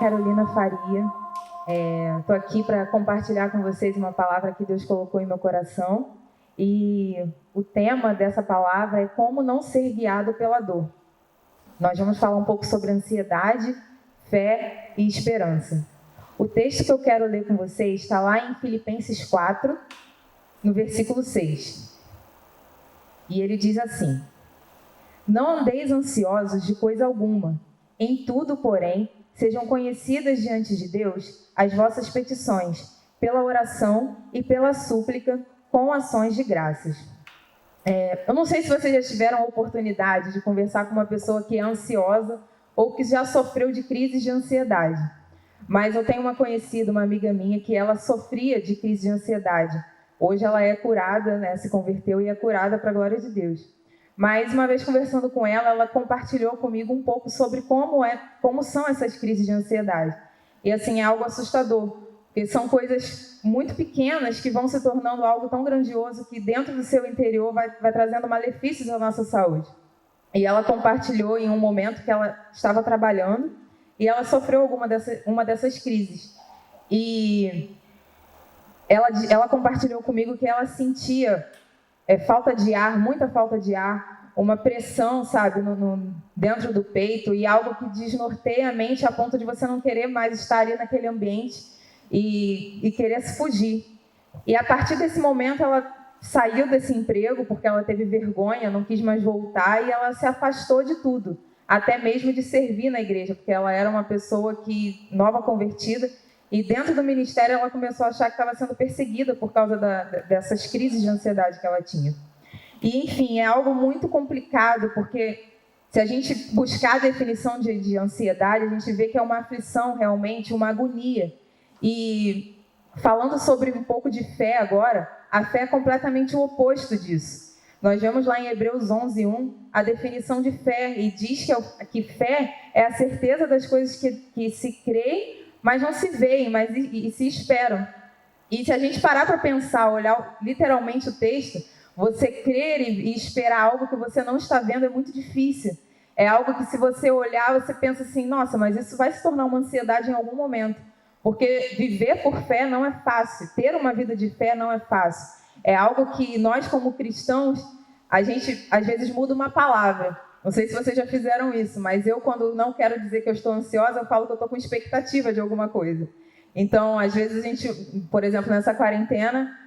Carolina Faria. Estou aqui para compartilhar com vocês uma palavra que Deus colocou em meu coração. E o tema dessa palavra é como não ser guiado pela dor. Nós vamos falar um pouco sobre ansiedade, fé e esperança. O texto que eu quero ler com vocês está lá em Filipenses 4, no versículo 6. E ele diz assim: Não andeis ansiosos de coisa alguma. Em tudo, porém, sejam conhecidas diante de Deus as vossas petições, pela oração e pela súplica, com ações de graças. Eu não sei se vocês já tiveram a oportunidade de conversar com uma pessoa que é ansiosa ou que já sofreu de crises de ansiedade. Mas eu tenho uma conhecida, uma amiga minha, que ela sofria de crise de ansiedade. Hoje ela é curada, né, se converteu e é curada para a glória de Deus. Mas uma vez conversando com ela, ela compartilhou comigo um pouco sobre como são essas crises de ansiedade. E assim, é algo assustador, porque são coisas muito pequenas que vão se tornando algo tão grandioso que dentro do seu interior vai trazendo malefícios à nossa saúde. E ela compartilhou em um momento que ela estava trabalhando e ela sofreu uma dessas crises. E ela compartilhou comigo que ela sentia falta de ar, muita falta de ar, uma pressão, sabe, dentro do peito e algo que desnorteia a mente a ponto de você não querer mais estar ali naquele ambiente e querer se fugir. E a partir desse momento ela saiu desse emprego porque ela teve vergonha, não quis mais voltar e ela se afastou de tudo, até mesmo de servir na igreja, porque ela era uma pessoa nova convertida. E dentro do ministério ela começou a achar que estava sendo perseguida por causa dessas crises de ansiedade que ela tinha. E, enfim, é algo muito complicado, porque se a gente buscar a definição de ansiedade, a gente vê que é uma aflição realmente, uma agonia. E falando sobre um pouco de fé agora, a fé é completamente o oposto disso. Nós vemos lá em Hebreus 11:1 a definição de fé, e diz que fé é a certeza das coisas que se creem, mas não se veem, e se esperam. E se a gente parar para pensar, olhar literalmente o texto, você crer e esperar algo que você não está vendo é muito difícil. É algo que se você olhar, você pensa assim, nossa, mas isso vai se tornar uma ansiedade em algum momento. Porque viver por fé não é fácil, ter uma vida de fé não é fácil. É algo que nós como cristãos, a gente às vezes muda uma palavra. Não sei se vocês já fizeram isso, mas eu, quando não quero dizer que eu estou ansiosa, eu falo que eu estou com expectativa de alguma coisa. Então, às vezes a gente, por exemplo, nessa quarentena,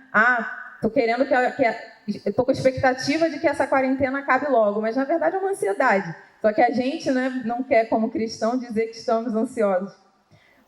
estou com expectativa de que essa quarentena acabe logo, mas na verdade é uma ansiedade. Só que a gente, né, não quer, como cristão, dizer que estamos ansiosos.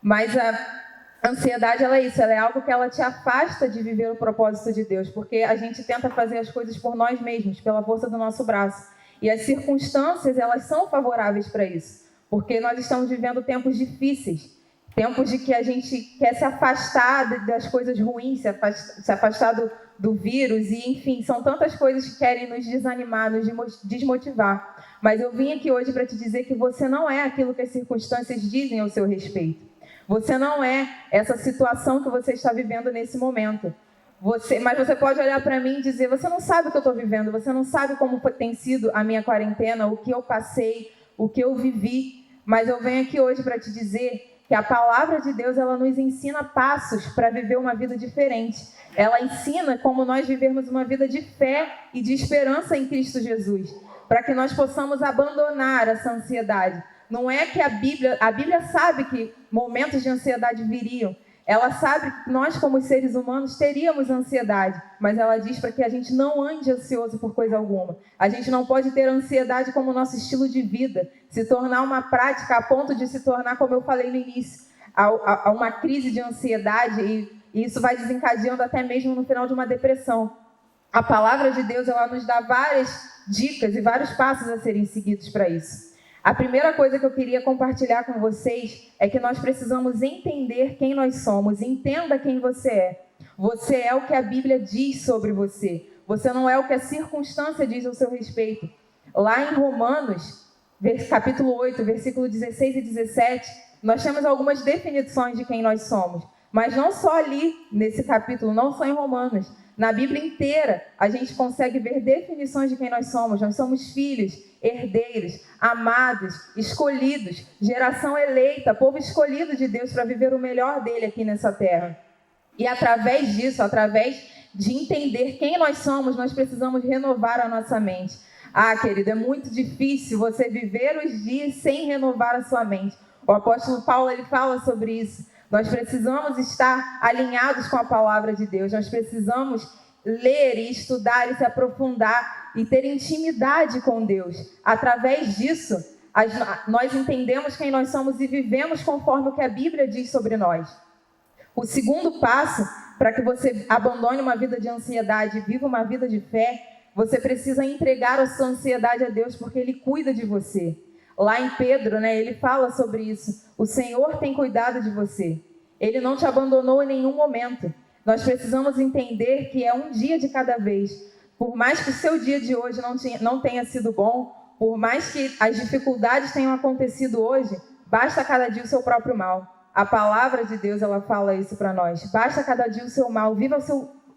Mas a ansiedade, ela é isso, ela é algo que ela te afasta de viver o propósito de Deus, porque a gente tenta fazer as coisas por nós mesmos, pela força do nosso braço. E as circunstâncias, elas são favoráveis para isso, porque nós estamos vivendo tempos difíceis, tempos de que a gente quer se afastar das coisas ruins, se afastar do vírus, e enfim, são tantas coisas que querem nos desanimar, nos desmotivar. Mas eu vim aqui hoje para te dizer que você não é aquilo que as circunstâncias dizem ao seu respeito. Você não é essa situação que você está vivendo nesse momento. Mas você pode olhar para mim e dizer, você não sabe o que eu estou vivendo, você não sabe como tem sido a minha quarentena, o que eu passei, o que eu vivi, mas eu venho aqui hoje para te dizer que a palavra de Deus, ela nos ensina passos para viver uma vida diferente. Ela ensina como nós vivermos uma vida de fé e de esperança em Cristo Jesus, para que nós possamos abandonar essa ansiedade. Não é que a Bíblia sabe que momentos de ansiedade viriam. Ela sabe que nós, como seres humanos, teríamos ansiedade, mas ela diz para que a gente não ande ansioso por coisa alguma. A gente não pode ter ansiedade como nosso estilo de vida, se tornar uma prática a ponto de se tornar, como eu falei no início, a uma crise de ansiedade, e isso vai desencadeando até mesmo no final de uma depressão. A palavra de Deus, ela nos dá várias dicas e vários passos a serem seguidos para isso. A primeira coisa que eu queria compartilhar com vocês é que nós precisamos entender quem nós somos. Entenda quem você é. Você é o que a Bíblia diz sobre você. Você não é o que a circunstância diz ao seu respeito. Lá em Romanos, capítulo 8, versículo 16 e 17, nós temos algumas definições de quem nós somos. Mas não só ali, nesse capítulo, não só em Romanos. Na Bíblia inteira, a gente consegue ver definições de quem nós somos. Nós somos filhos, herdeiros, amados, escolhidos, geração eleita, povo escolhido de Deus para viver o melhor dele aqui nessa terra. E através disso, através de entender quem nós somos, nós precisamos renovar a nossa mente. Querido, é muito difícil você viver os dias sem renovar a sua mente. O apóstolo Paulo, ele fala sobre isso. Nós precisamos estar alinhados com a palavra de Deus. Nós precisamos ler e estudar e se aprofundar e ter intimidade com Deus. Através disso, nós entendemos quem nós somos e vivemos conforme o que a Bíblia diz sobre nós. O segundo passo para que você abandone uma vida de ansiedade e viva uma vida de fé, você precisa entregar a sua ansiedade a Deus, porque Ele cuida de você. Lá em Pedro, ele fala sobre isso. O Senhor tem cuidado de você. Ele não te abandonou em nenhum momento. Nós precisamos entender que é um dia de cada vez. Por mais que o seu dia de hoje não tenha sido bom, por mais que as dificuldades tenham acontecido hoje, basta cada dia o seu próprio mal. A palavra de Deus, ela fala isso para nós. Basta cada dia o seu mal. Viva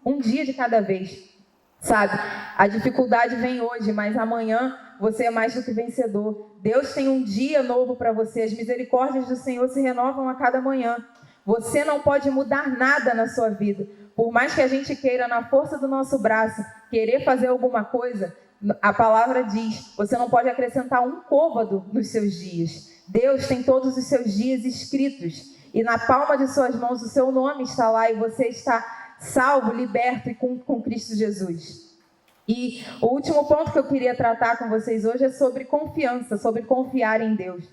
um dia de cada vez. Sabe? A dificuldade vem hoje, mas amanhã você é mais do que vencedor. Deus tem um dia novo para você. As misericórdias do Senhor se renovam a cada manhã. Você não pode mudar nada na sua vida. Por mais que a gente queira, na força do nosso braço, querer fazer alguma coisa, a palavra diz, você não pode acrescentar um côvado nos seus dias. Deus tem todos os seus dias escritos. E na palma de suas mãos o seu nome está lá e você está salvo, liberto e com Cristo Jesus. E o último ponto que eu queria tratar com vocês hoje é sobre confiança, sobre confiar em Deus.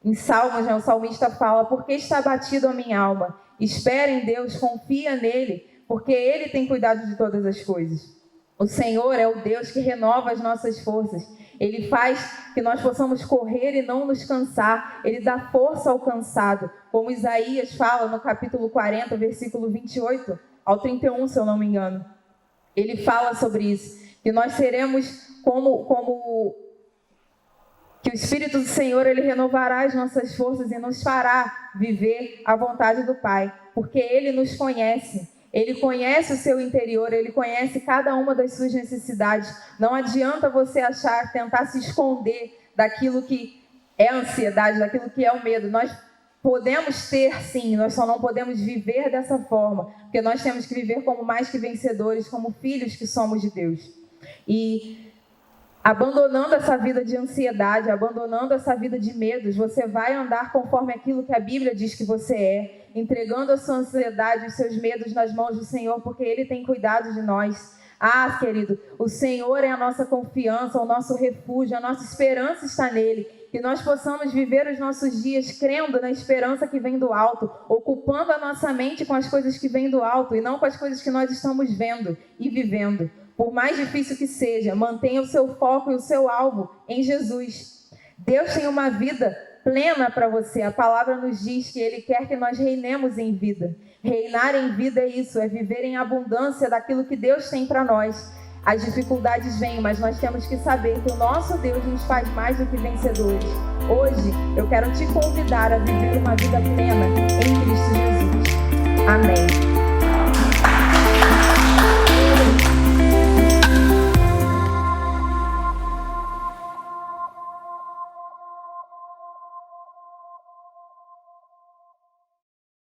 Em Salmos, o salmista fala: porque está abatido a minha alma? Espera em Deus, confia nele, porque Ele tem cuidado de todas as coisas. O Senhor é o Deus que renova as nossas forças. Ele faz que nós possamos correr e não nos cansar. Ele dá força ao cansado. Como Isaías fala no capítulo 40, versículo 28 ao 31, se eu não me engano. Ele fala sobre isso. Que nós seremos como que o Espírito do Senhor, Ele renovará as nossas forças e nos fará viver a vontade do Pai. Porque Ele nos conhece. Ele conhece o seu interior, Ele conhece cada uma das suas necessidades. Não adianta você tentar se esconder daquilo que é a ansiedade, daquilo que é o medo. Nós podemos ter, sim, nós só não podemos viver dessa forma, porque nós temos que viver como mais que vencedores, como filhos que somos de Deus. E abandonando essa vida de ansiedade, abandonando essa vida de medos, você vai andar conforme aquilo que a Bíblia diz que você é, entregando a sua ansiedade, os seus medos nas mãos do Senhor, porque Ele tem cuidado de nós. Querido, o Senhor é a nossa confiança, o nosso refúgio, a nossa esperança está nele. Que nós possamos viver os nossos dias crendo na esperança que vem do alto, ocupando a nossa mente com as coisas que vêm do alto e não com as coisas que nós estamos vendo e vivendo. Por mais difícil que seja, mantenha o seu foco e o seu alvo em Jesus. Deus tem uma vida plena para você. A palavra nos diz que Ele quer que nós reinemos em vida. Reinar em vida é isso, é viver em abundância daquilo que Deus tem para nós. As dificuldades vêm, mas nós temos que saber que o nosso Deus nos faz mais do que vencedores. Hoje, eu quero te convidar a viver uma vida plena em Cristo Jesus. Amém.